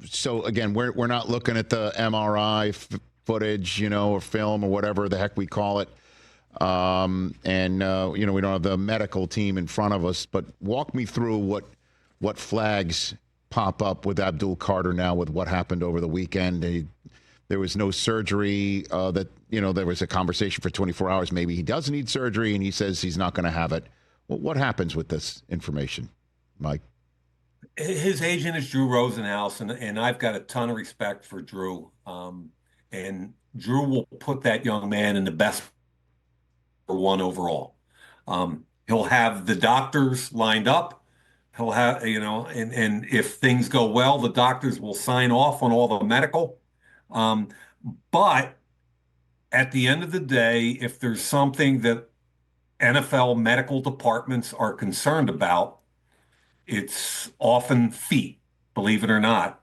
So again, we're not looking at the MRI footage, or film or whatever the heck we call it. We don't have the medical team in front of us, but walk me through what flags pop up with Abdul Carter now with what happened over the weekend. There was no surgery there was a conversation for 24 hours. Maybe he does need surgery, and he says he's not going to have it. Well, what happens with this information, Mike? His agent is Drew Rosenhaus, and I've got a ton of respect for Drew. And Drew will put that young man in the best for one overall. He'll have the doctors lined up. He'll have, and if things go well, the doctors will sign off on all the medical. But at the end of the day, if there's something that NFL medical departments are concerned about, it's often feet, believe it or not.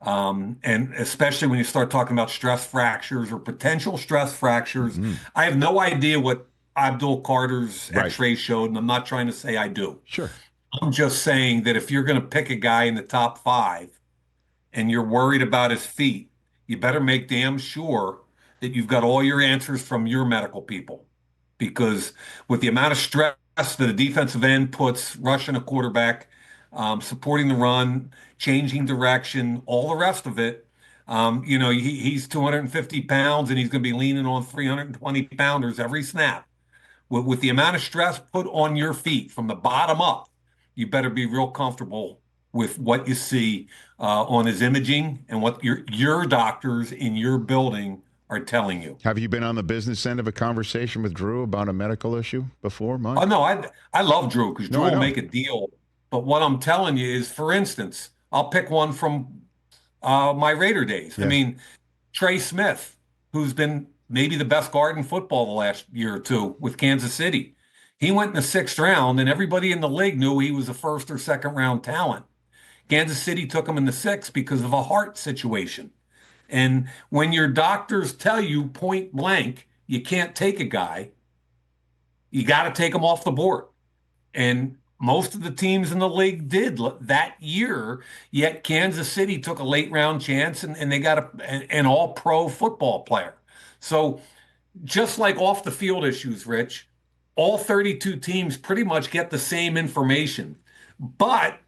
And especially when you start talking about stress fractures or potential stress fractures. Mm-hmm. I have no idea what Abdul Carter's x-ray showed, and I'm not trying to say I do. Sure. I'm just saying that if you're going to pick a guy in the top 5 and you're worried about his feet, you better make damn sure that you've got all your answers from your medical people. Because with the amount of stress that a defensive end puts rushing a quarterback, supporting the run, changing direction, all the rest of it, he's 250 pounds and he's going to be leaning on 320 pounders every snap. With the amount of stress put on your feet from the bottom up, you better be real comfortable with what you see on his imaging and what your doctors in your building are telling you. Have you been on the business end of a conversation with Drew about a medical issue before, Mike? Oh, no, I love Drew because Drew will make a deal. But what I'm telling you is, for instance, I'll pick one from my Raider days. Yeah. I mean, Trey Smith, who's been maybe the best guard in football the last year or two with Kansas City. He went in the 6th round, and everybody in the league knew he was a 1st or 2nd round talent. Kansas City took him in the 6th because of a heart situation. And when your doctors tell you point blank, you can't take a guy, you got to take him off the board. And most of the teams in the league did that year, yet Kansas City took a late round chance and they got an all-pro football player. So just like off the field issues, Rich, all 32 teams pretty much get the same information. But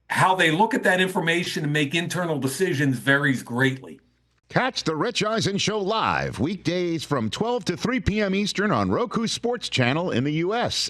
how they look at that information and make internal decisions varies greatly. Catch the Rich Eisen Show live weekdays from 12 to 3 p.m. Eastern on Roku Sports Channel in the U.S.